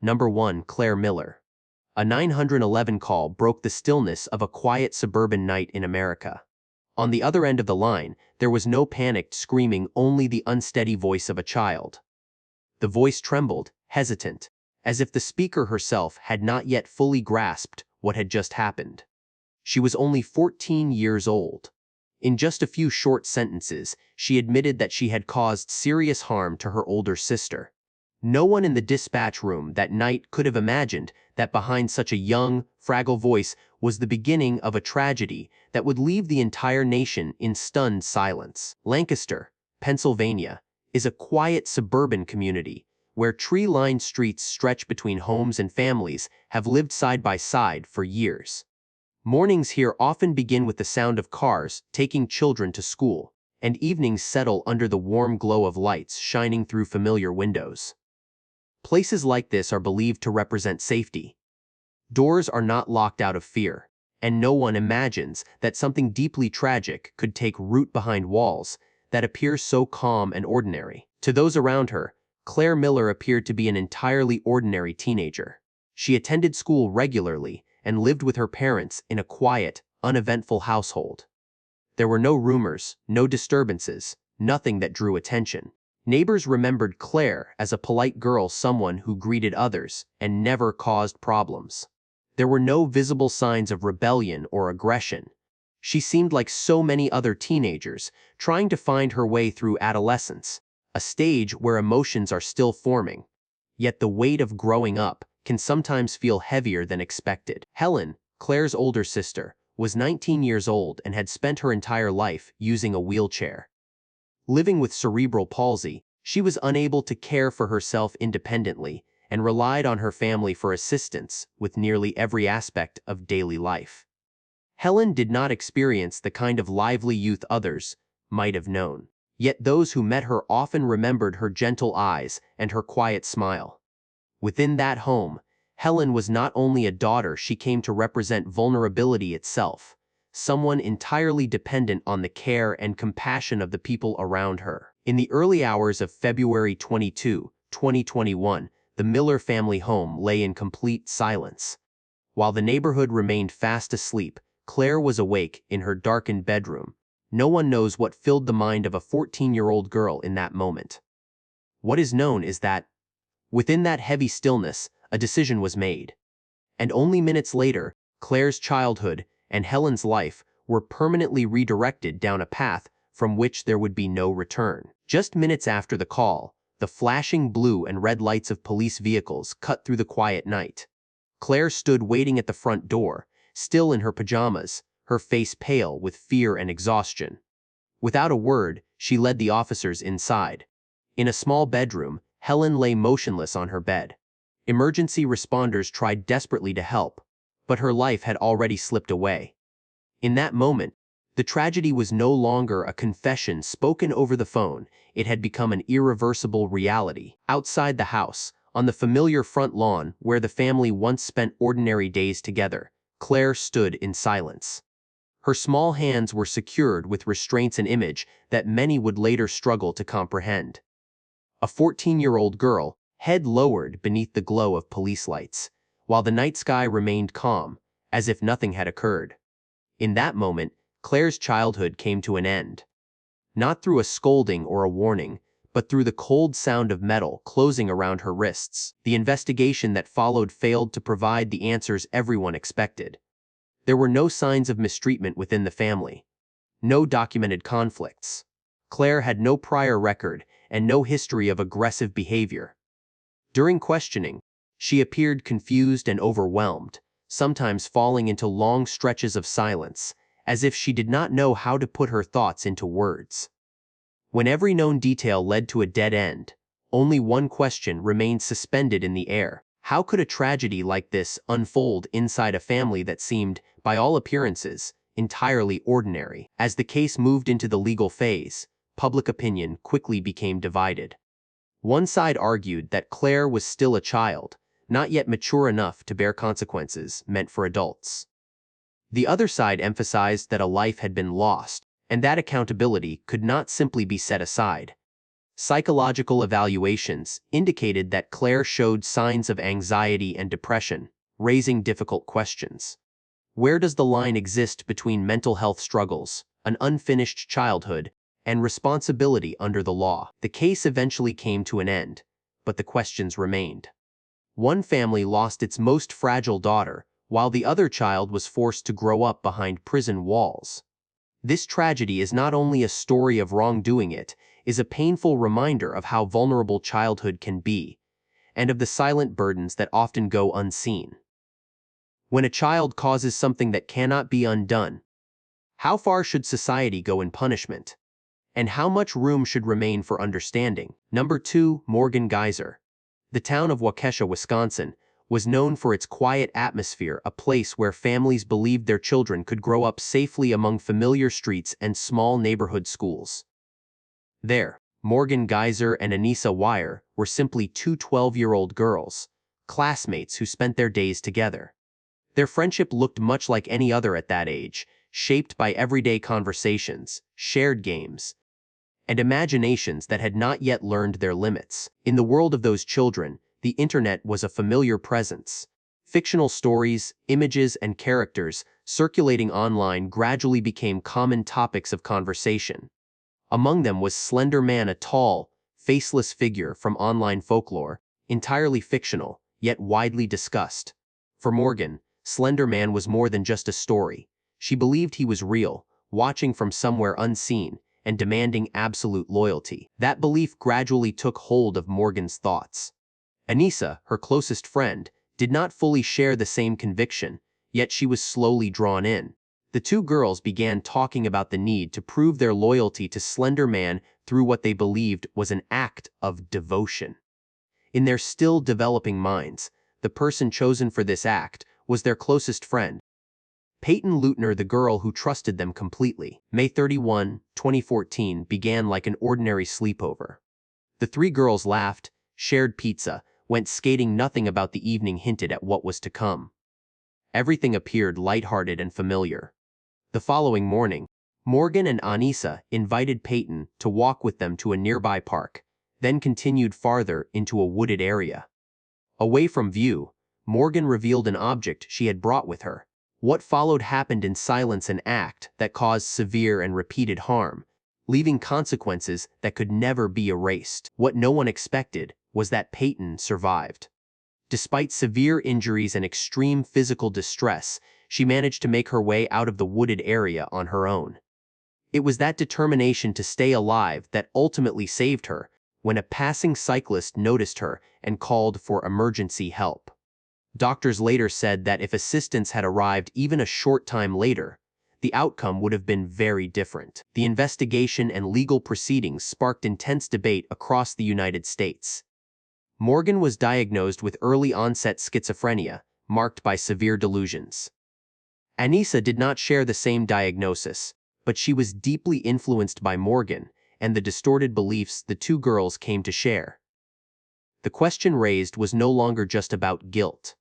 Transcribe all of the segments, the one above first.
Number 1. Clare Miller. A 911 call broke the stillness of a quiet suburban night in America. On the other end of the line, there was no panicked screaming, only the unsteady voice of a child. The voice trembled, hesitant, as if the speaker herself had not yet fully grasped what had just happened. She was only 14 years old. In just a few short sentences, she admitted that she had caused serious harm to her older sister. No one in the dispatch room that night could have imagined that behind such a young, fragile voice was the beginning of a tragedy that would leave the entire nation in stunned silence. Lancaster, Pennsylvania, is a quiet suburban community where tree-lined streets stretch between homes and families have lived side by side for years. Mornings here often begin with the sound of cars taking children to school, and evenings settle under the warm glow of lights shining through familiar windows. Places like this are believed to represent safety. Doors are not locked out of fear, and no one imagines that something deeply tragic could take root behind walls that appear so calm and ordinary. To those around her, Clare Miller appeared to be an entirely ordinary teenager. She attended school regularly and lived with her parents in a quiet, uneventful household. There were no rumors, no disturbances, nothing that drew attention. Neighbors remembered Clare as a polite girl, someone who greeted others and never caused problems. There were no visible signs of rebellion or aggression. She seemed like so many other teenagers, trying to find her way through adolescence, a stage where emotions are still forming. Yet the weight of growing up can sometimes feel heavier than expected. Helen, Clare's older sister, was 19 years old and had spent her entire life using a wheelchair. Living with cerebral palsy, she was unable to care for herself independently and relied on her family for assistance with nearly every aspect of daily life. Helen did not experience the kind of lively youth others might have known. Yet those who met her often remembered her gentle eyes and her quiet smile. Within that home, Helen was not only a daughter, she came to represent vulnerability itself, someone entirely dependent on the care and compassion of the people around her. In the early hours of February 22, 2021, the Miller family home lay in complete silence. While the neighborhood remained fast asleep, Clare was awake in her darkened bedroom. No one knows what filled the mind of a 14-year-old girl in that moment. What is known is that, within that heavy stillness, a decision was made. And only minutes later, Clare's childhood and Helen's life were permanently redirected down a path from which there would be no return. Just minutes after the call, the flashing blue and red lights of police vehicles cut through the quiet night. Clare stood waiting at the front door, still in her pajamas, her face pale with fear and exhaustion. Without a word, she led the officers inside. In a small bedroom, Helen lay motionless on her bed. Emergency responders tried desperately to help, but her life had already slipped away. In that moment, the tragedy was no longer a confession spoken over the phone. It had become an irreversible reality. Outside the house, on the familiar front lawn where the family once spent ordinary days together, Clare stood in silence. Her small hands were secured with restraints, an image that many would later struggle to comprehend. A 14-year-old girl, head lowered beneath the glow of police lights, while the night sky remained calm, as if nothing had occurred. In that moment, Clare's childhood came to an end. Not through a scolding or a warning, but through the cold sound of metal closing around her wrists. The investigation that followed failed to provide the answers everyone expected. There were no signs of mistreatment within the family. No documented conflicts. Clare had no prior record and no history of aggressive behavior. During questioning, she appeared confused and overwhelmed, sometimes falling into long stretches of silence, as if she did not know how to put her thoughts into words. When every known detail led to a dead end, only one question remained suspended in the air. How could a tragedy like this unfold inside a family that seemed, by all appearances, entirely ordinary? As the case moved into the legal phase, public opinion quickly became divided. One side argued that Clare was still a child, not yet mature enough to bear consequences meant for adults. The other side emphasized that a life had been lost, and that accountability could not simply be set aside. Psychological evaluations indicated that Clare showed signs of anxiety and depression, raising difficult questions. Where does the line exist between mental health struggles, an unfinished childhood, and responsibility under the law? The case eventually came to an end, but the questions remained. One family lost its most fragile daughter, while the other child was forced to grow up behind prison walls. This tragedy is not only a story of wrongdoing, it is a painful reminder of how vulnerable childhood can be, and of the silent burdens that often go unseen. When a child causes something that cannot be undone, how far should society go in punishment? And how much room should remain for understanding? Number 2, Morgan Geyser. The town of Waukesha, Wisconsin, was known for its quiet atmosphere, a place where families believed their children could grow up safely among familiar streets and small neighborhood schools. There, Morgan Geyser and Anissa Wire were simply two 12-year-old girls, classmates who spent their days together. Their friendship looked much like any other at that age, shaped by everyday conversations, shared games, and imaginations that had not yet learned their limits. In the world of those children, the internet was a familiar presence. Fictional stories, images, and characters circulating online gradually became common topics of conversation. Among them was Slender Man, a tall, faceless figure from online folklore, entirely fictional, yet widely discussed. For Morgan, Slender Man was more than just a story. She believed he was real, watching from somewhere unseen, and demanding absolute loyalty. That belief gradually took hold of Morgan's thoughts. Anissa, her closest friend, did not fully share the same conviction, yet she was slowly drawn in. The two girls began talking about the need to prove their loyalty to Slender Man through what they believed was an act of devotion. In their still developing minds, the person chosen for this act was their closest friend, Peyton Leutner, the girl who trusted them completely. May 31, 2014 began like an ordinary sleepover. The three girls laughed, shared pizza, went skating. Nothing about the evening hinted at what was to come. Everything appeared lighthearted and familiar. The following morning, Morgan and Anissa invited Peyton to walk with them to a nearby park, then continued farther into a wooded area. Away from view, Morgan revealed an object she had brought with her. What followed happened in silence, an act that caused severe and repeated harm, leaving consequences that could never be erased. What no one expected was that Peyton survived. Despite severe injuries and extreme physical distress, she managed to make her way out of the wooded area on her own. It was that determination to stay alive that ultimately saved her when a passing cyclist noticed her and called for emergency help. Doctors later said that if assistance had arrived even a short time later, the outcome would have been very different. The investigation and legal proceedings sparked intense debate across the United States. Morgan was diagnosed with early-onset schizophrenia, marked by severe delusions. Anissa did not share the same diagnosis, but she was deeply influenced by Morgan and the distorted beliefs the two girls came to share. The question raised was no longer just about guilt.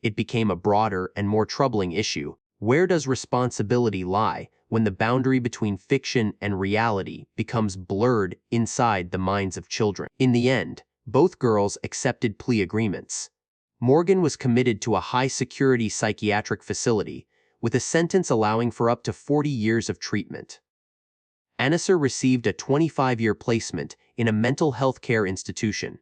It became a broader and more troubling issue. Where does responsibility lie when the boundary between fiction and reality becomes blurred inside the minds of children? In the end, both girls accepted plea agreements. Morgan was committed to a high-security psychiatric facility, with a sentence allowing for up to 40 years of treatment. Anissa received a 25-year placement in a mental health care institution.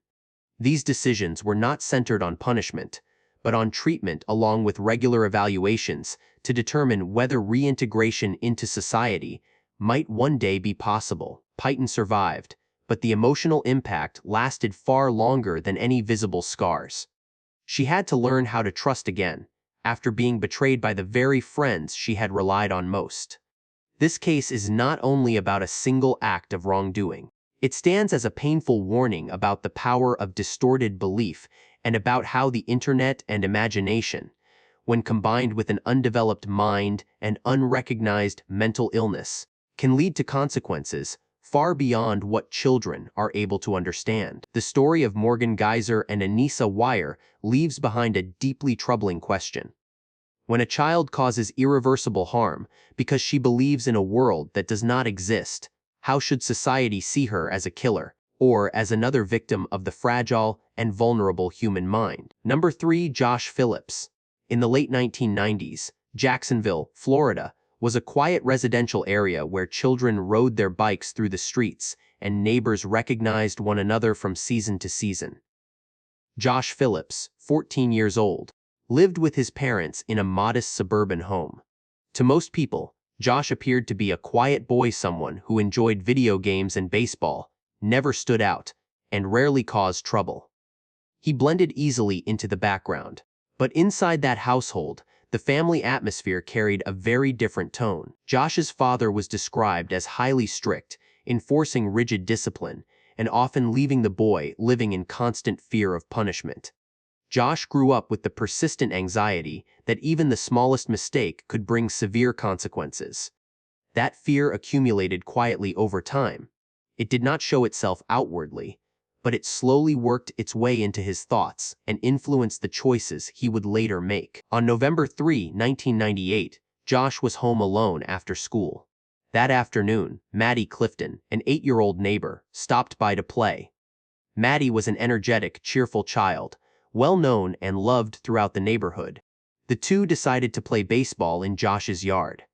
These decisions were not centered on punishment, but on treatment along with regular evaluations to determine whether reintegration into society might one day be possible. Peyton survived, but the emotional impact lasted far longer than any visible scars. She had to learn how to trust again, after being betrayed by the very friends she had relied on most. This case is not only about a single act of wrongdoing. It stands as a painful warning about the power of distorted belief and about how the internet and imagination, when combined with an undeveloped mind and unrecognized mental illness, can lead to consequences far beyond what children are able to understand. The story of Morgan Geyser and Anissa Wire leaves behind a deeply troubling question. When a child causes irreversible harm because she believes in a world that does not exist, how should society see her as a killer, or as another victim of the fragile and vulnerable human mind. Number 3. Josh Phillips. In the late 1990s, Jacksonville, Florida, was a quiet residential area where children rode their bikes through the streets and neighbors recognized one another from season to season. Josh Phillips, 14 years old, lived with his parents in a modest suburban home. To most people, Josh appeared to be a quiet boy, someone who enjoyed video games and baseball, never stood out, and rarely caused trouble. He blended easily into the background. But inside that household, the family atmosphere carried a very different tone. Josh's father was described as highly strict, enforcing rigid discipline, and often leaving the boy living in constant fear of punishment. Josh grew up with the persistent anxiety that even the smallest mistake could bring severe consequences. That fear accumulated quietly over time. It did not show itself outwardly, but it slowly worked its way into his thoughts and influenced the choices he would later make. On November 3, 1998, Josh was home alone after school. That afternoon, Maddie Clifton, an 8-year-old neighbor, stopped by to play. Maddie was an energetic, cheerful child, well known and loved throughout the neighborhood. The two decided to play baseball in Josh's yard.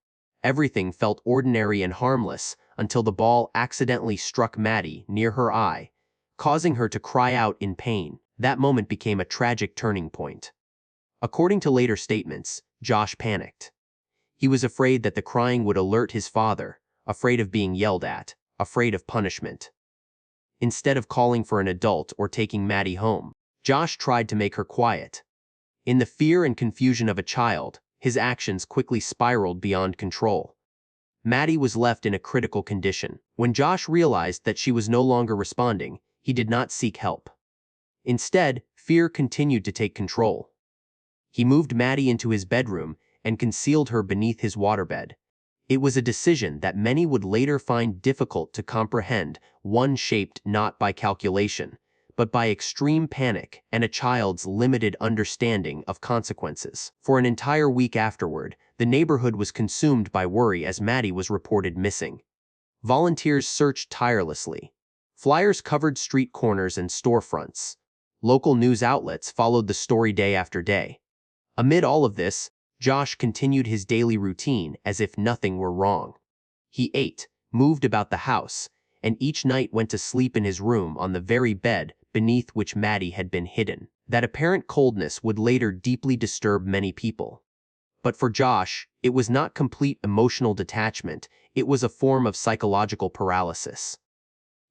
Everything felt ordinary and harmless until the ball accidentally struck Maddie near her eye, causing her to cry out in pain. That moment became a tragic turning point. According to later statements, Josh panicked. He was afraid that the crying would alert his father, afraid of being yelled at, afraid of punishment. Instead of calling for an adult or taking Maddie home, Josh tried to make her quiet. In the fear and confusion of a child, his actions quickly spiraled beyond control. Maddie was left in a critical condition. When Josh realized that she was no longer responding, he did not seek help. Instead, fear continued to take control. He moved Maddie into his bedroom and concealed her beneath his waterbed. It was a decision that many would later find difficult to comprehend, one shaped not by calculation, but by extreme panic and a child's limited understanding of consequences. For an entire week afterward, the neighborhood was consumed by worry as Maddie was reported missing. Volunteers searched tirelessly. Flyers covered street corners and storefronts. Local news outlets followed the story day after day. Amid all of this, Josh continued his daily routine as if nothing were wrong. He ate, moved about the house, and each night went to sleep in his room on the very bed beneath which Maddie had been hidden. That apparent coldness would later deeply disturb many people. But for Josh, it was not complete emotional detachment, it was a form of psychological paralysis.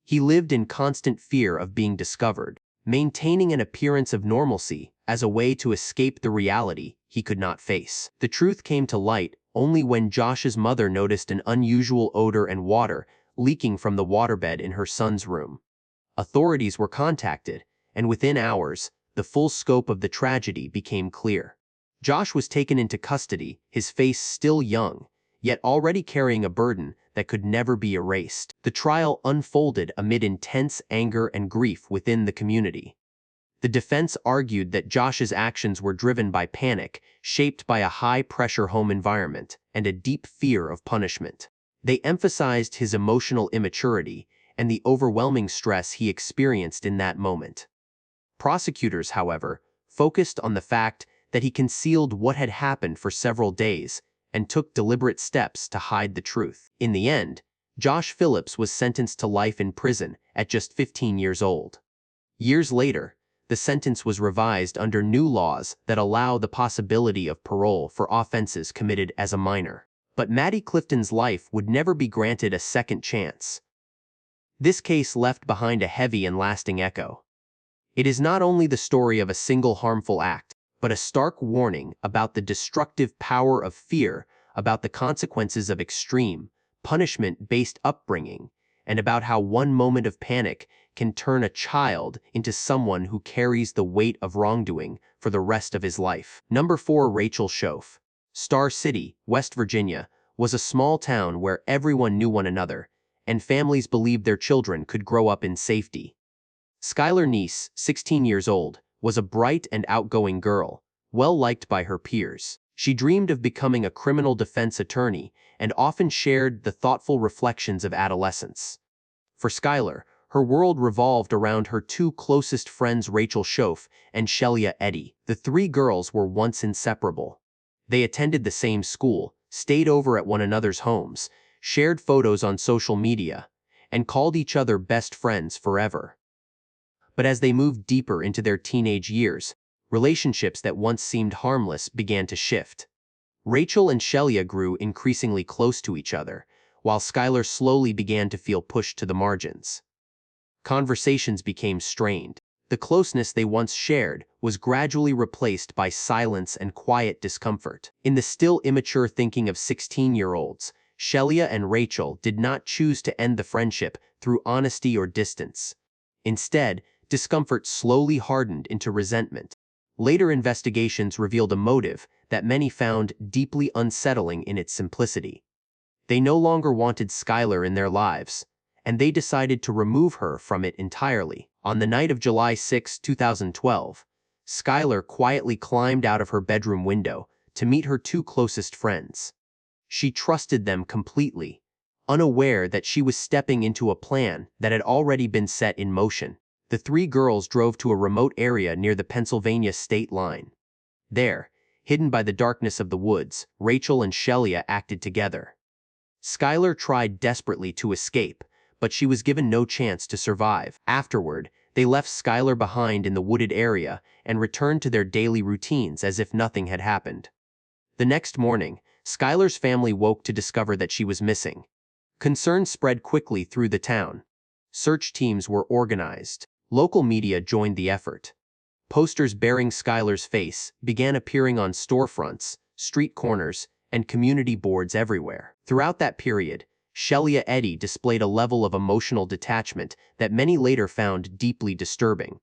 He lived in constant fear of being discovered, maintaining an appearance of normalcy as a way to escape the reality he could not face. The truth came to light only when Josh's mother noticed an unusual odor and water leaking from the waterbed in her son's room. Authorities were contacted, and within hours, the full scope of the tragedy became clear. Josh was taken into custody, his face still young, yet already carrying a burden that could never be erased. The trial unfolded amid intense anger and grief within the community. The defense argued that Josh's actions were driven by panic, shaped by a high-pressure home environment, and a deep fear of punishment. They emphasized his emotional immaturity and the overwhelming stress he experienced in that moment. Prosecutors, however, focused on the fact that he concealed what had happened for several days and took deliberate steps to hide the truth. In the end, Josh Phillips was sentenced to life in prison at just 15 years old. Years later, the sentence was revised under new laws that allow the possibility of parole for offenses committed as a minor. But Maddie Clifton's life would never be granted a second chance. This case left behind a heavy and lasting echo. It is not only the story of a single harmful act, but a stark warning about the destructive power of fear, about the consequences of extreme, punishment-based upbringing, and about how one moment of panic can turn a child into someone who carries the weight of wrongdoing for the rest of his life. Number 4. Rachel Shoaf. Star City, West Virginia, was a small town where everyone knew one another, and families believed their children could grow up in safety. Skylar Neese, 16 years old, was a bright and outgoing girl, well-liked by her peers. She dreamed of becoming a criminal defense attorney and often shared the thoughtful reflections of adolescence. For Skylar, her world revolved around her two closest friends, Rachel Shoaf and Shelia Eddy. The three girls were once inseparable. They attended the same school, stayed over at one another's homes, shared photos on social media, and called each other best friends forever. But as they moved deeper into their teenage years, relationships that once seemed harmless began to shift. Rachel and Shelia grew increasingly close to each other, while Skylar slowly began to feel pushed to the margins. Conversations became strained. The closeness they once shared was gradually replaced by silence and quiet discomfort. In the still immature thinking of 16-year-olds, Shelia and Rachel did not choose to end the friendship through honesty or distance. Instead, discomfort slowly hardened into resentment. Later investigations revealed a motive that many found deeply unsettling in its simplicity. They no longer wanted Skylar in their lives, and they decided to remove her from it entirely. On the night of July 6, 2012, Skylar quietly climbed out of her bedroom window to meet her two closest friends. She trusted them completely, unaware that she was stepping into a plan that had already been set in motion. The three girls drove to a remote area near the Pennsylvania state line. There, hidden by the darkness of the woods, Rachel and Shelia acted together. Skylar tried desperately to escape, but she was given no chance to survive. Afterward, they left Skylar behind in the wooded area and returned to their daily routines as if nothing had happened. The next morning, Skylar's family woke to discover that she was missing. Concern spread quickly through the town. Search teams were organized. Local media joined the effort. Posters bearing Skylar's face began appearing on storefronts, street corners, and community boards everywhere. Throughout that period, Shelia Eddy displayed a level of emotional detachment that many later found deeply disturbing.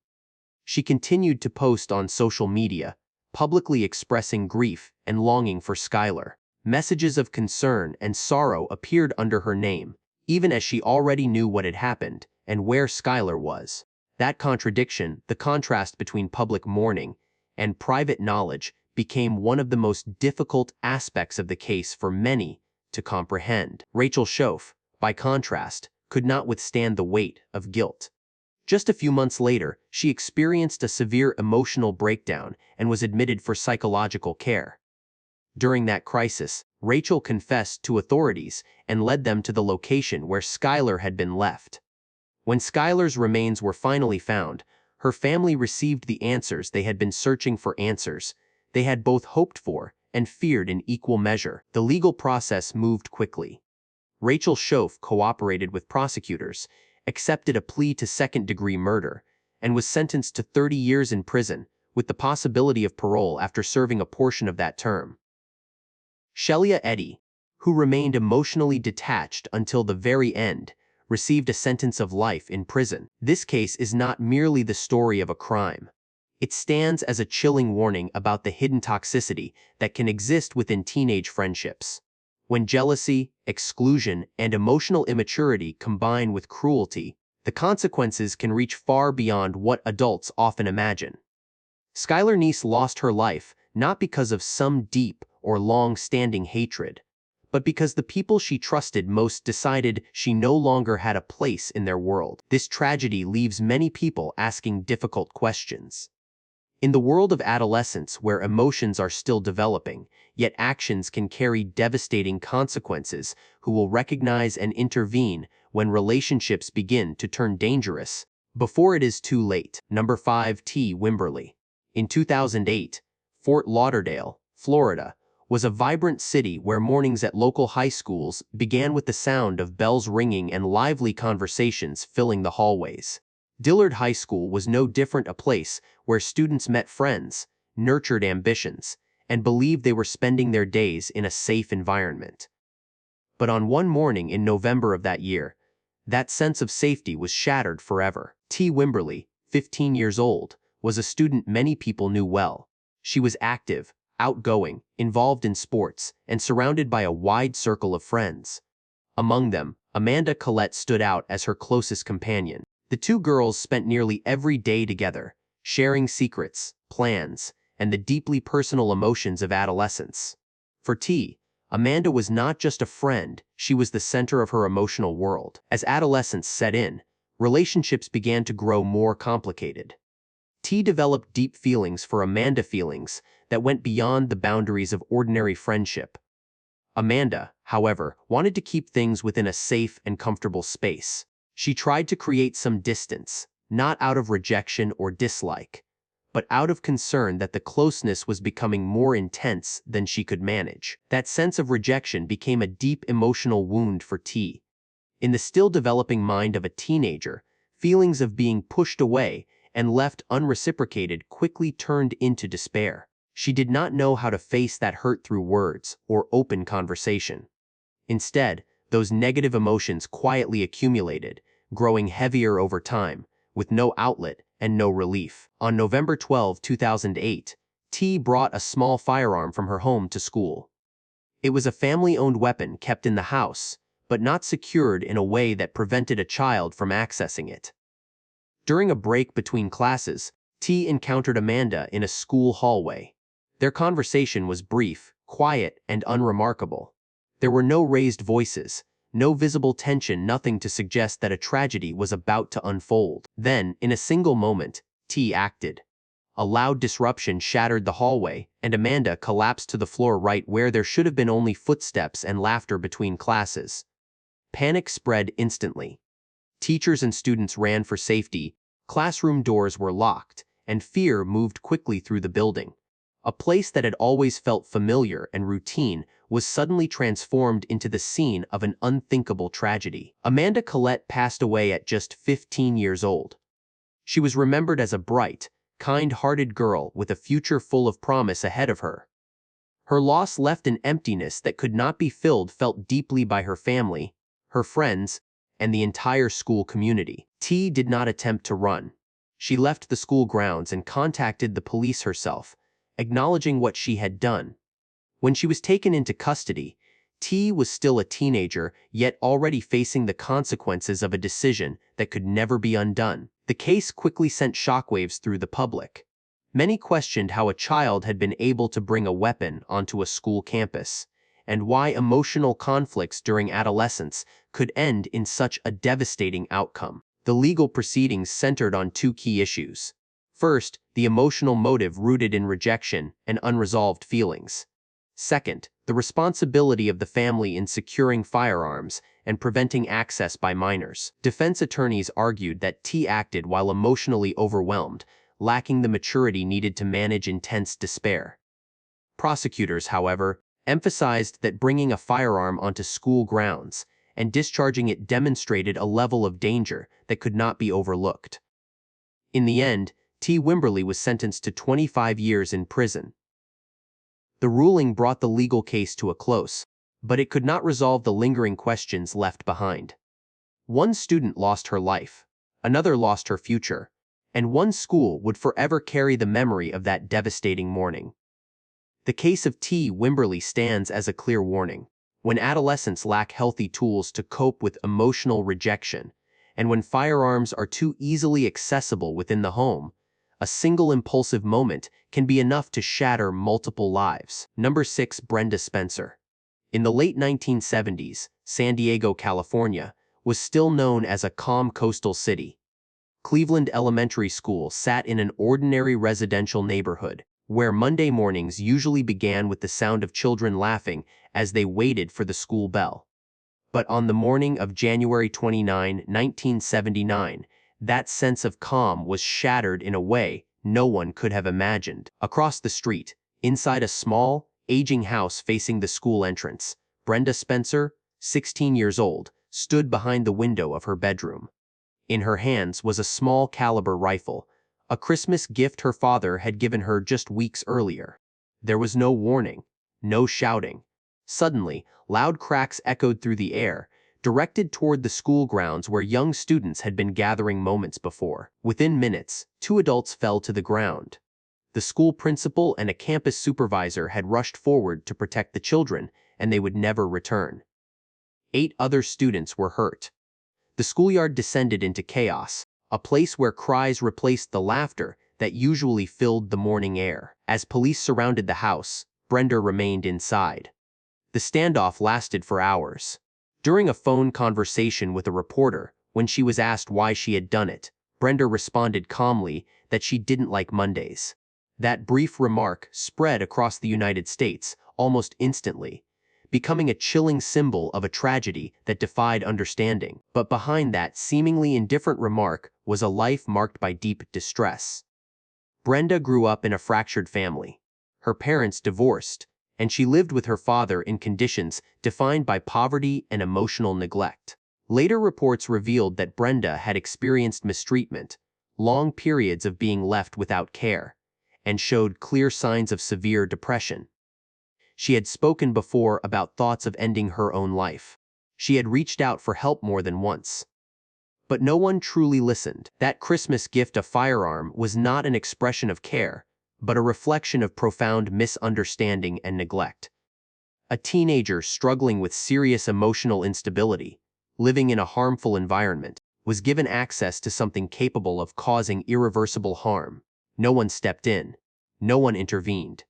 She continued to post on social media, publicly expressing grief and longing for Skylar. Messages of concern and sorrow appeared under her name, even as she already knew what had happened and where Skylar was. That contradiction, the contrast between public mourning and private knowledge, became one of the most difficult aspects of the case for many to comprehend. Rachel Shoaf, by contrast, could not withstand the weight of guilt. Just a few months later, she experienced a severe emotional breakdown and was admitted for psychological care. During that crisis, Rachel confessed to authorities and led them to the location where Skylar had been left. When Skylar's remains were finally found, her family received the answers they had been searching for, answers they had both hoped for and feared in equal measure. The legal process moved quickly. Rachel Shoaf cooperated with prosecutors, accepted a plea to second-degree murder, and was sentenced to 30 years in prison, with the possibility of parole after serving a portion of that term. Shelia Eddy, who remained emotionally detached until the very end, received a sentence of life in prison. This case is not merely the story of a crime. It stands as a chilling warning about the hidden toxicity that can exist within teenage friendships. When jealousy, exclusion, and emotional immaturity combine with cruelty, the consequences can reach far beyond what adults often imagine. Skylar Neese lost her life not because of some deep or long-standing hatred, but because the people she trusted most decided she no longer had a place in their world. This tragedy leaves many people asking difficult questions. In the world of adolescence, where emotions are still developing, yet actions can carry devastating consequences, who will recognize and intervene when relationships begin to turn dangerous before it is too late? Number 5. T. Wimberly. In 2008, Fort Lauderdale, Florida, was a vibrant city where mornings at local high schools began with the sound of bells ringing and lively conversations filling the hallways. Dillard High School was no different, a place where students met friends, nurtured ambitions, and believed they were spending their days in a safe environment. But on one morning in November of that year, that sense of safety was shattered forever. T. Wimberly, 15 years old, was a student many people knew well. She was active, outgoing, involved in sports, and surrounded by a wide circle of friends. Among them, Amanda Collette stood out as her closest companion. The two girls spent nearly every day together, sharing secrets, plans, and the deeply personal emotions of adolescence. For T, Amanda was not just a friend, she was the center of her emotional world. As adolescence set in, relationships began to grow more complicated. T developed deep feelings for Amanda, feelings that went beyond the boundaries of ordinary friendship. Amanda, however, wanted to keep things within a safe and comfortable space. She tried to create some distance, not out of rejection or dislike, but out of concern that the closeness was becoming more intense than she could manage. That sense of rejection became a deep emotional wound for T. In the still developing mind of a teenager, feelings of being pushed away and left unreciprocated quickly turned into despair. She did not know how to face that hurt through words or open conversation. Instead, those negative emotions quietly accumulated, growing heavier over time, with no outlet and no relief. On November 12, 2008, T brought a small firearm from her home to school. It was a family-owned weapon kept in the house, but not secured in a way that prevented a child from accessing it. During a break between classes, T encountered Amanda in a school hallway. Their conversation was brief, quiet, and unremarkable. There were no raised voices, no visible tension, nothing to suggest that a tragedy was about to unfold. Then, in a single moment, T acted. A loud disruption shattered the hallway, and Amanda collapsed to the floor right where there should have been only footsteps and laughter between classes. Panic spread instantly. Teachers and students ran for safety, classroom doors were locked, and fear moved quickly through the building. A place that had always felt familiar and routine was suddenly transformed into the scene of an unthinkable tragedy. Amanda Collette passed away at just 15 years old. She was remembered as a bright, kind-hearted girl with a future full of promise ahead of her. Her loss left an emptiness that could not be filled, felt deeply by her family, her friends, and the entire school community. T did not attempt to run. She left the school grounds and contacted the police herself, acknowledging what she had done. When she was taken into custody, T was still a teenager, yet already facing the consequences of a decision that could never be undone. The case quickly sent shockwaves through the public. Many questioned how a child had been able to bring a weapon onto a school campus, and why emotional conflicts during adolescence could end in such a devastating outcome. The legal proceedings centered on two key issues. First, the emotional motive rooted in rejection and unresolved feelings. Second, the responsibility of the family in securing firearms and preventing access by minors. Defense attorneys argued that T acted while emotionally overwhelmed, lacking the maturity needed to manage intense despair. Prosecutors, however, emphasized that bringing a firearm onto school grounds and discharging it demonstrated a level of danger that could not be overlooked. In the end, T. Wimberly was sentenced to 25 years in prison. The ruling brought the legal case to a close, but it could not resolve the lingering questions left behind. One student lost her life, another lost her future, and one school would forever carry the memory of that devastating morning. The case of T. Wimberly stands as a clear warning. When adolescents lack healthy tools to cope with emotional rejection, and when firearms are too easily accessible within the home, a single impulsive moment can be enough to shatter multiple lives. Number 6. Brenda Spencer. In the late 1970s, San Diego, California, was still known as a calm coastal city. Cleveland Elementary School sat in an ordinary residential neighborhood, where Monday mornings usually began with the sound of children laughing as they waited for the school bell. But on the morning of January 29, 1979, that sense of calm was shattered in a way no one could have imagined. Across the street, inside a small, aging house facing the school entrance, Brenda Spencer, 16 years old, stood behind the window of her bedroom. In her hands was a small caliber rifle, a Christmas gift her father had given her just weeks earlier. There was no warning, no shouting. Suddenly, loud cracks echoed through the air, directed toward the school grounds where young students had been gathering moments before. Within minutes, 2 adults fell to the ground. The school principal and a campus supervisor had rushed forward to protect the children, and they would never return. 8 other students were hurt. The schoolyard descended into chaos, a place where cries replaced the laughter that usually filled the morning air. As police surrounded the house, Brenda remained inside. The standoff lasted for hours. During a phone conversation with a reporter, When she was asked why she had done it, Brenda responded calmly that she didn't like Mondays. That brief remark spread across the United States almost instantly, becoming a chilling symbol of a tragedy that defied understanding. But behind that seemingly indifferent remark was a life marked by deep distress. Brenda grew up in a fractured family. Her parents divorced, and she lived with her father in conditions defined by poverty and emotional neglect. Later reports revealed that Brenda had experienced mistreatment, long periods of being left without care, and showed clear signs of severe depression. She had spoken before about thoughts of ending her own life. She had reached out for help more than once. But no one truly listened. That Christmas gift, a firearm, was not an expression of care, but a reflection of profound misunderstanding and neglect. A teenager struggling with serious emotional instability, living in a harmful environment, was given access to something capable of causing irreversible harm. No one stepped in. No one intervened.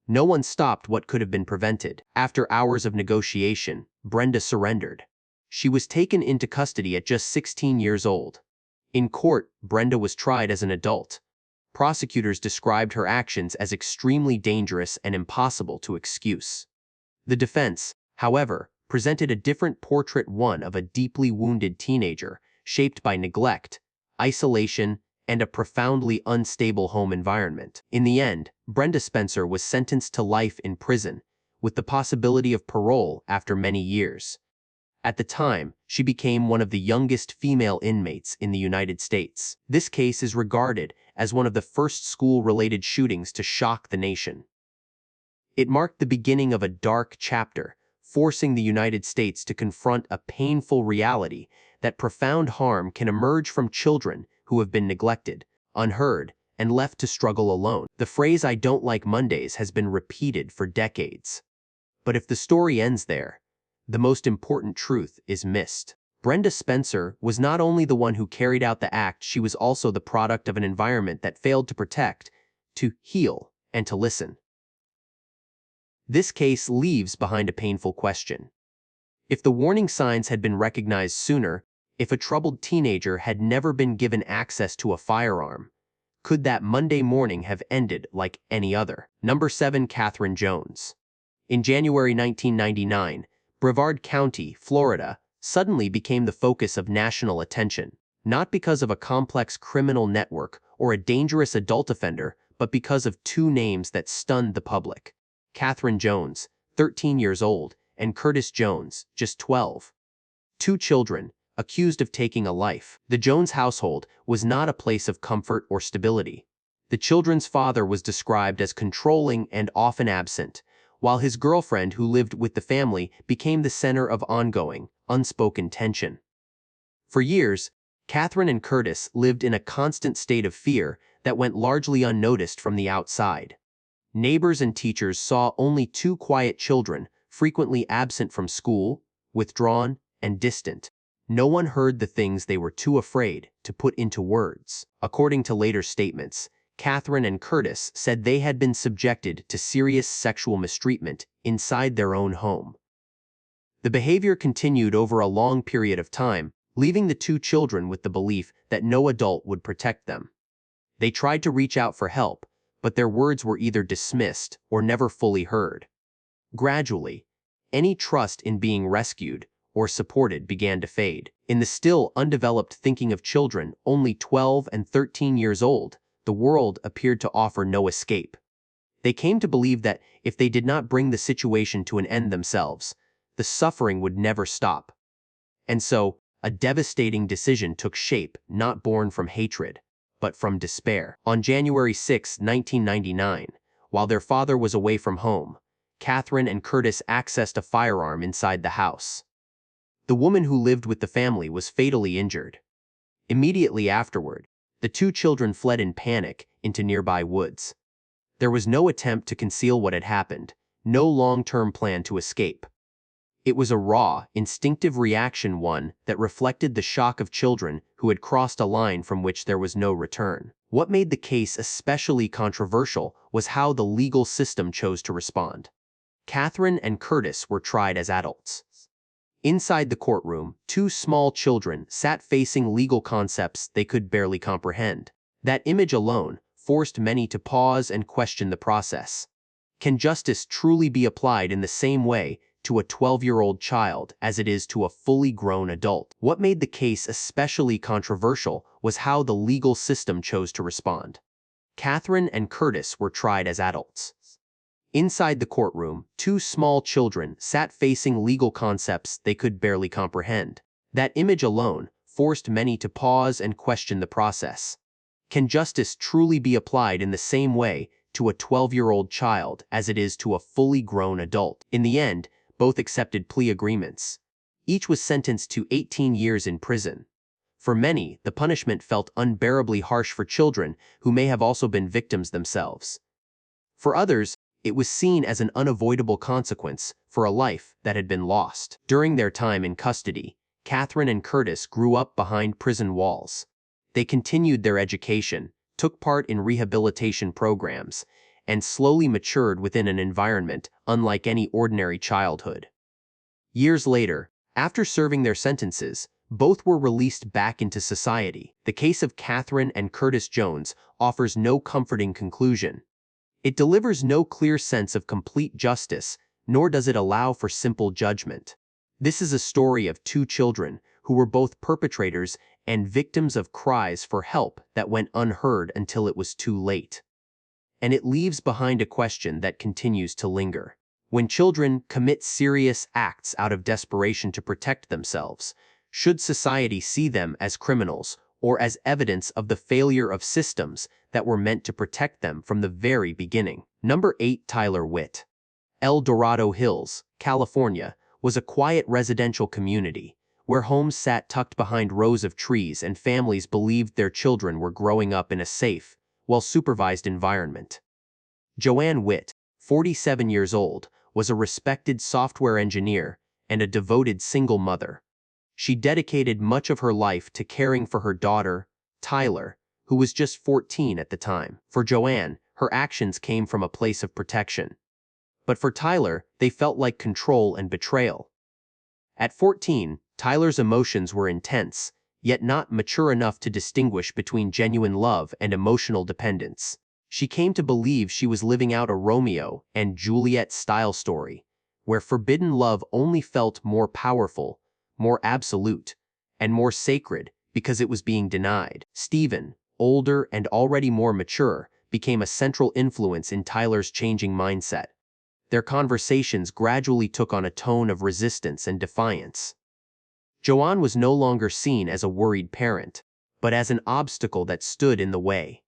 No one stopped what could have been prevented. After hours of negotiation, Brenda surrendered. She was taken into custody at just 16 years old. In court, Brenda was tried as an adult. Prosecutors described her actions as extremely dangerous and impossible to excuse. The defense, however, presented a different portrait, one of a deeply wounded teenager, shaped by neglect, isolation, and a profoundly unstable home environment. In the end, Brenda Spencer was sentenced to life in prison, with the possibility of parole after many years. At the time, she became one of the youngest female inmates in the United States. This case is regarded as one of the first school-related shootings to shock the nation. It marked the beginning of a dark chapter, forcing the United States to confront a painful reality that profound harm can emerge from children who have been neglected, unheard, and left to struggle alone. The phrase "I don't like Mondays" has been repeated for decades. But if the story ends there, the most important truth is missed. Brenda Spencer was not only the one who carried out the act, she was also the product of an environment that failed to protect, to heal, and to listen. This case leaves behind a painful question. If the warning signs had been recognized sooner, if a troubled teenager had never been given access to a firearm, could that Monday morning have ended like any other? Number 7. Katherine Jones. In January 1999, Brevard County, Florida, suddenly became the focus of national attention, not because of a complex criminal network or a dangerous adult offender, but because of two names that stunned the public: Katherine Jones, 13 years old, and Curtis Jones, just 12. Two children, accused of taking a life. The Jones household was not a place of comfort or stability. The children's father was described as controlling and often absent, while his girlfriend who lived with the family became the center of ongoing, unspoken tension. For years, Katherine and Curtis lived in a constant state of fear that went largely unnoticed from the outside. Neighbors and teachers saw only two quiet children, frequently absent from school, withdrawn, and distant. No one heard the things they were too afraid to put into words. According to later statements, Katherine and Curtis said they had been subjected to serious sexual mistreatment inside their own home. The behavior continued over a long period of time, leaving the two children with the belief that no adult would protect them. They tried to reach out for help, but their words were either dismissed or never fully heard. Gradually, any trust in being rescued or supported began to fade. In the still undeveloped thinking of children only 12 and 13 years old, the world appeared to offer no escape. They came to believe that if they did not bring the situation to an end themselves, the suffering would never stop. And so, a devastating decision took shape, not born from hatred, but from despair. On January 6, 1999, while their father was away from home, Katherine and Curtis accessed a firearm inside the house. The woman who lived with the family was fatally injured. Immediately afterward, the two children fled in panic into nearby woods. There was no attempt to conceal what had happened, no long-term plan to escape. It was a raw, instinctive reaction, one that reflected the shock of children who had crossed a line from which there was no return. What made the case especially controversial was how the legal system chose to respond. Katherine and Curtis were tried as adults. Inside the courtroom, two small children sat facing legal concepts they could barely comprehend. That image alone forced many to pause and question the process. Can justice truly be applied in the same way to a 12-year-old child as it is to a fully grown adult? What made the case especially controversial was how the legal system chose to respond. Katherine and Curtis were tried as adults. Inside the courtroom, two small children sat facing legal concepts they could barely comprehend. That image alone forced many to pause and question the process. Can justice truly be applied in the same way to a 12-year-old child as it is to a fully grown adult? In the end, both accepted plea agreements. Each was sentenced to 18 years in prison. For many, the punishment felt unbearably harsh for children who may have also been victims themselves. For others, it was seen as an unavoidable consequence for a life that had been lost. During their time in custody, Katherine and Curtis grew up behind prison walls. They continued their education, took part in rehabilitation programs, and slowly matured within an environment unlike any ordinary childhood. Years later, after serving their sentences, both were released back into society. The case of Katherine and Curtis Jones offers no comforting conclusion. It delivers no clear sense of complete justice, nor does it allow for simple judgment. This is a story of two children who were both perpetrators and victims of cries for help that went unheard until it was too late. And it leaves behind a question that continues to linger. When children commit serious acts out of desperation to protect themselves, should society see them as criminals or as evidence of the failure of systems that were meant to protect them from the very beginning? Number 8. Tyler Witt. El Dorado Hills, California, was a quiet residential community where homes sat tucked behind rows of trees and families believed their children were growing up in a safe, well-supervised environment. Joanne Witt, 47 years old, was a respected software engineer and a devoted single mother. She dedicated much of her life to caring for her daughter, Tyler, who was just 14 at the time. For Joanne, her actions came from a place of protection. But for Tyler, they felt like control and betrayal. At 14, Tyler's emotions were intense, yet not mature enough to distinguish between genuine love and emotional dependence. She came to believe she was living out a Romeo and Juliet-style story, where forbidden love only felt more powerful, more absolute, and more sacred because it was being denied. Stephen, older and already more mature, became a central influence in Tyler's changing mindset. Their conversations gradually took on a tone of resistance and defiance. Joanne was no longer seen as a worried parent, but as an obstacle that stood in the way.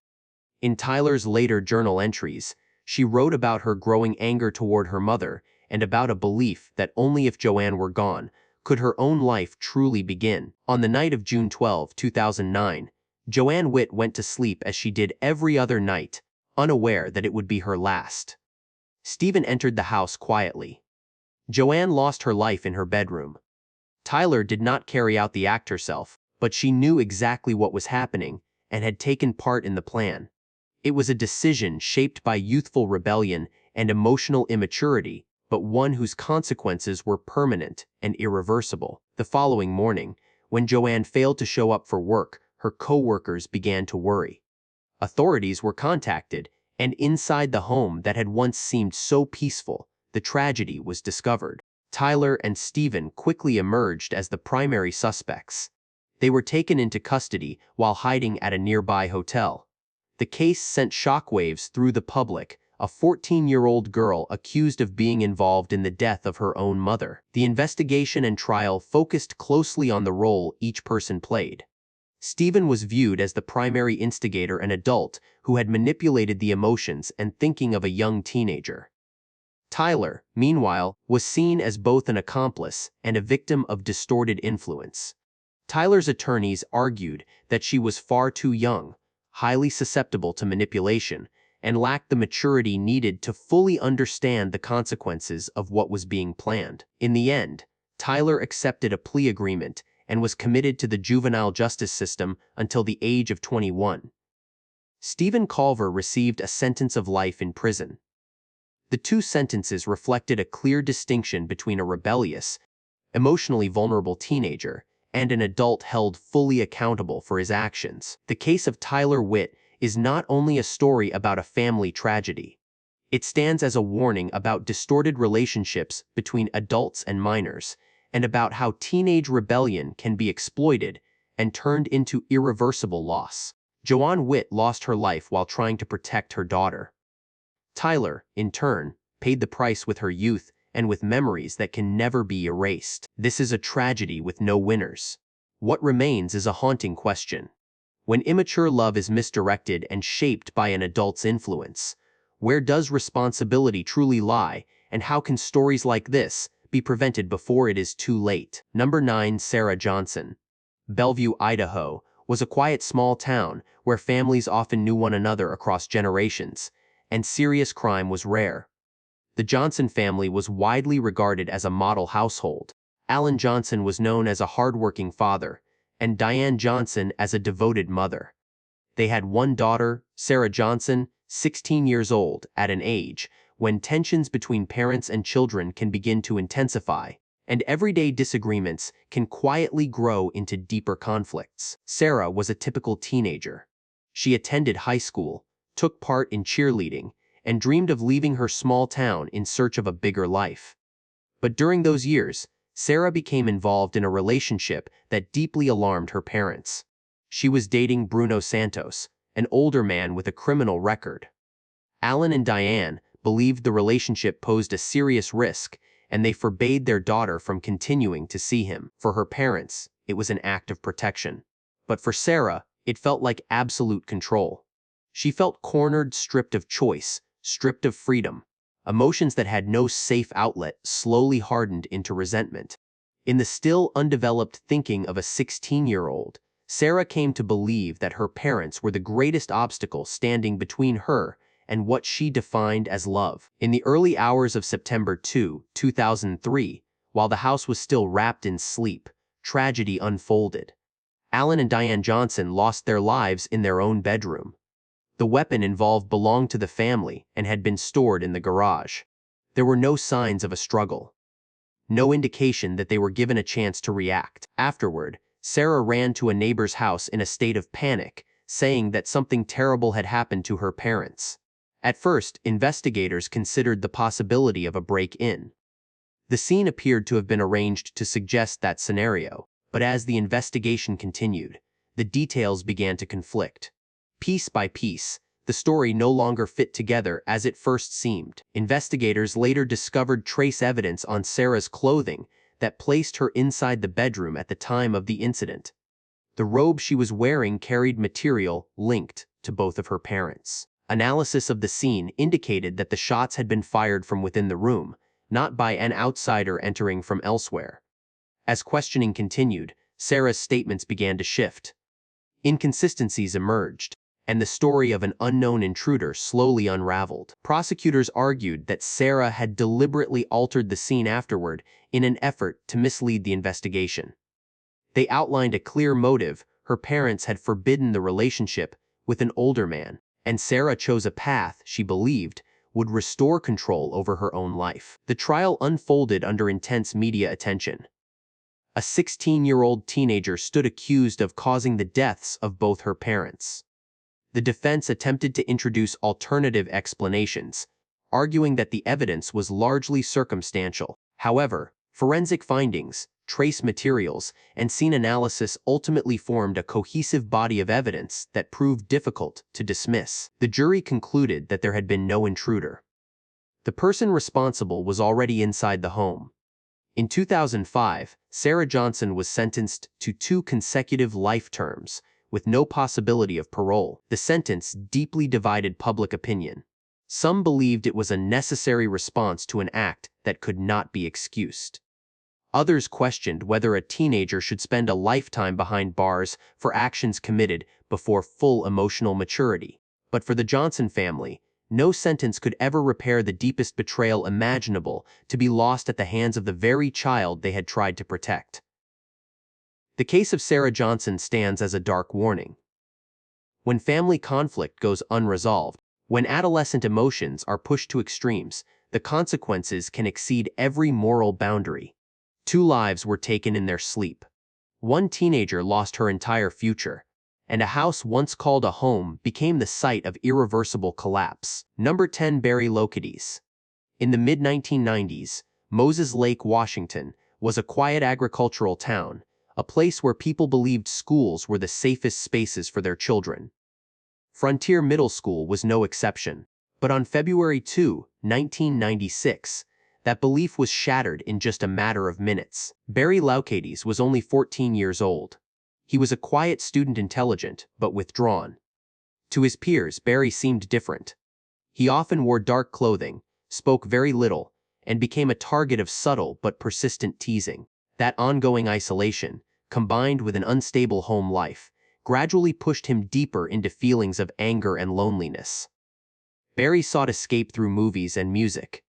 In Tyler's later journal entries, she wrote about her growing anger toward her mother and about a belief that only if Joanne were gone could her own life truly begin. On the night of June 12, 2009, Joanne Witt went to sleep as she did every other night, unaware that it would be her last. Stephen entered the house quietly. Joanne lost her life in her bedroom. Tyler did not carry out the act herself, but she knew exactly what was happening and had taken part in the plan. It was a decision shaped by youthful rebellion and emotional immaturity, but one whose consequences were permanent and irreversible. The following morning, when Joanne failed to show up for work, her co-workers began to worry. Authorities were contacted, and inside the home that had once seemed so peaceful, the tragedy was discovered. Tyler and Stephen quickly emerged as the primary suspects. They were taken into custody while hiding at a nearby hotel. The case sent shockwaves through the public, a 14-year-old girl accused of being involved in the death of her own mother. The investigation and trial focused closely on the role each person played. Stephen was viewed as the primary instigator, an adult who had manipulated the emotions and thinking of a young teenager. Tyler, meanwhile, was seen as both an accomplice and a victim of distorted influence. Tyler's attorneys argued that she was far too young, highly susceptible to manipulation, and lacked the maturity needed to fully understand the consequences of what was being planned. In the end, Tyler accepted a plea agreement and was committed to the juvenile justice system until the age of 21. Stephen Culver received a sentence of life in prison. The two sentences reflected a clear distinction between a rebellious emotionally vulnerable teenager, and an adult held fully accountable for his actions. The case of Tyler Witt is not only a story about a family tragedy. It stands as a warning about distorted relationships between adults and minors, and about how teenage rebellion can be exploited and turned into irreversible loss. Joanne Witt lost her life while trying to protect her daughter. Tyler, in turn, paid the price with her youth and with memories that can never be erased. This is a tragedy with no winners. What remains is a haunting question. When immature love is misdirected and shaped by an adult's influence, where does responsibility truly lie, and how can stories like this be prevented before it is too late? Number 9. Sarah Johnson. Bellevue, Idaho, was a quiet small town where families often knew one another across generations, and serious crime was rare. The Johnson family was widely regarded as a model household. Alan Johnson was known as a hardworking father, and Diane Johnson as a devoted mother. They had one daughter, Sarah Johnson, 16 years old, at an age when tensions between parents and children can begin to intensify, and everyday disagreements can quietly grow into deeper conflicts. Sarah was a typical teenager. She attended high school, took part in cheerleading, and dreamed of leaving her small town in search of a bigger life. But during those years, Sarah became involved in a relationship that deeply alarmed her parents. She was dating Bruno Santos, an older man with a criminal record. Alan and Diane believed the relationship posed a serious risk, and they forbade their daughter from continuing to see him. For her parents, it was an act of protection. But for Sarah, it felt like absolute control. She felt cornered, stripped of choice, stripped of freedom. Emotions that had no safe outlet slowly hardened into resentment. In the still undeveloped thinking of a 16-year-old, Sarah came to believe that her parents were the greatest obstacle standing between her and what she defined as love. In the early hours of September 2, 2003, while the house was still wrapped in sleep, tragedy unfolded. Alan and Diane Johnson lost their lives in their own bedroom. The weapon involved belonged to the family and had been stored in the garage. There were no signs of a struggle. No indication that they were given a chance to react. Afterward, Sarah ran to a neighbor's house in a state of panic, saying that something terrible had happened to her parents. At first, investigators considered the possibility of a break-in. The scene appeared to have been arranged to suggest that scenario, but as the investigation continued, the details began to conflict. Piece by piece, the story no longer fit together as it first seemed. Investigators later discovered trace evidence on Sarah's clothing that placed her inside the bedroom at the time of the incident. The robe she was wearing carried material linked to both of her parents. Analysis of the scene indicated that the shots had been fired from within the room, not by an outsider entering from elsewhere. As questioning continued, Sarah's statements began to shift. Inconsistencies emerged, and the story of an unknown intruder slowly unraveled. Prosecutors argued that Sarah had deliberately altered the scene afterward in an effort to mislead the investigation. They outlined a clear motive: her parents had forbidden the relationship with an older man, and Sarah chose a path she believed would restore control over her own life. The trial unfolded under intense media attention. A 16-year-old teenager stood accused of causing the deaths of both her parents. The defense attempted to introduce alternative explanations, arguing that the evidence was largely circumstantial. However, forensic findings, trace materials, and scene analysis ultimately formed a cohesive body of evidence that proved difficult to dismiss. The jury concluded that there had been no intruder. The person responsible was already inside the home. In 2005, Sarah Johnson was sentenced to 2 consecutive life terms, with no possibility of parole. The sentence deeply divided public opinion. Some believed it was a necessary response to an act that could not be excused. Others questioned whether a teenager should spend a lifetime behind bars for actions committed before full emotional maturity. But for the Johnson family, no sentence could ever repair the deepest betrayal imaginable, to be lost at the hands of the very child they had tried to protect. The case of Sarah Johnson stands as a dark warning. When family conflict goes unresolved, when adolescent emotions are pushed to extremes, the consequences can exceed every moral boundary. 2 lives were taken in their sleep. 1 teenager lost her entire future, and a house once called a home became the site of irreversible collapse. Number 10. Barry Loukaitis. In the mid-1990s, Moses Lake, Washington, was a quiet agricultural town, a place where people believed schools were the safest spaces for their children. Frontier Middle School was no exception, but on February 2, 1996, that belief was shattered in just a matter of minutes. Barry Loukaitis was only 14 years old. He was a quiet student, intelligent but withdrawn. To his peers, Barry seemed different. He often wore dark clothing, spoke very little, and became a target of subtle but persistent teasing. That ongoing isolation, combined with an unstable home life, gradually pushed him deeper into feelings of anger and loneliness. Barry sought escape through movies and music.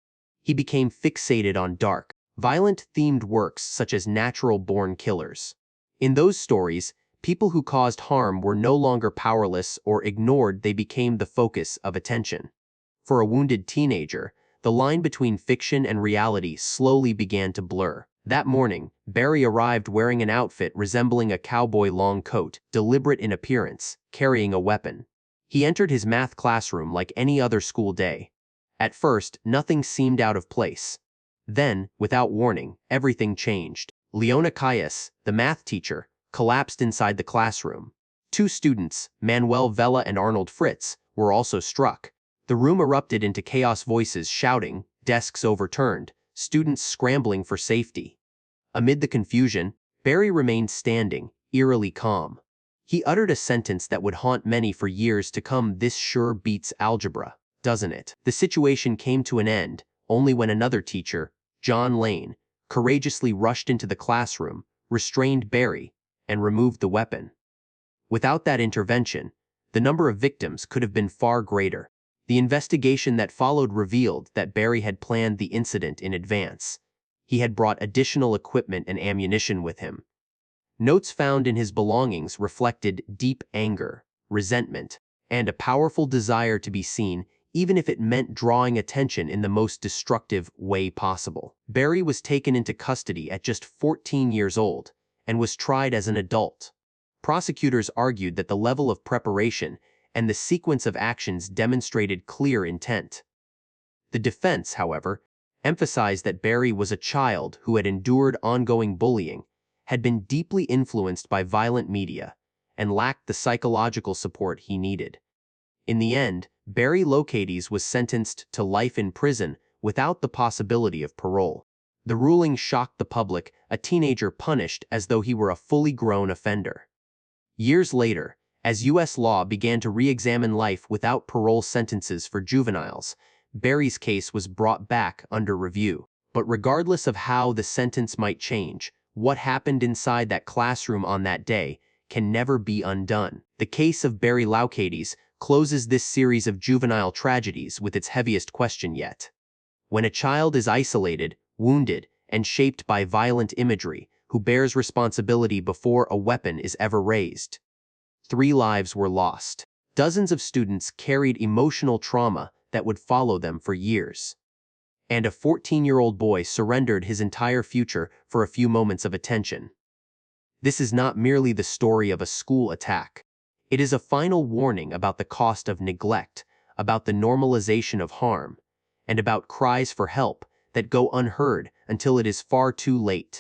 He became fixated on dark, violent-themed works such as Natural-Born Killers. In those stories, people who caused harm were no longer powerless or ignored; they became the focus of attention. For a wounded teenager, the line between fiction and reality slowly began to blur. That morning, Barry arrived wearing an outfit resembling a cowboy long coat, deliberate in appearance, carrying a weapon. He entered his math classroom like any other school day. At first, nothing seemed out of place. Then, without warning, everything changed. Loukaitis, the math teacher, collapsed inside the classroom. 2 students, Manuel Vela and Arnold Fritz, were also struck. The room erupted into chaos, voices shouting, desks overturned, students scrambling for safety. Amid the confusion, Barry remained standing, eerily calm. He uttered a sentence that would haunt many for years to come: "This sure beats algebra, doesn't it?" The situation came to an end only when another teacher, John Lane, courageously rushed into the classroom, restrained Barry, and removed the weapon. Without that intervention, the number of victims could have been far greater. The investigation that followed revealed that Barry had planned the incident in advance. He had brought additional equipment and ammunition with him. Notes found in his belongings reflected deep anger, resentment, and a powerful desire to be seen, even if it meant drawing attention in the most destructive way possible. Barry was taken into custody at just 14 years old and was tried as an adult. Prosecutors argued that the level of preparation and the sequence of actions demonstrated clear intent. The defense, however, emphasized that Barry was a child who had endured ongoing bullying, had been deeply influenced by violent media, and lacked the psychological support he needed. In the end, Barry Loukaitis was sentenced to life in prison without the possibility of parole. The ruling shocked the public, a teenager punished as though he were a fully grown offender. Years later, as U.S. law began to re-examine life without parole sentences for juveniles, Barry's case was brought back under review. But regardless of how the sentence might change, what happened inside that classroom on that day can never be undone. The case of Barry Loukaitis closes this series of juvenile tragedies with its heaviest question yet. When a child is isolated, wounded, and shaped by violent imagery, who bears responsibility before a weapon is ever raised? 3 lives were lost. Dozens of students carried emotional trauma that would follow them for years. And a 14-year-old boy surrendered his entire future for a few moments of attention. This is not merely the story of a school attack. It is a final warning about the cost of neglect, about the normalization of harm, and about cries for help that go unheard until it is far too late.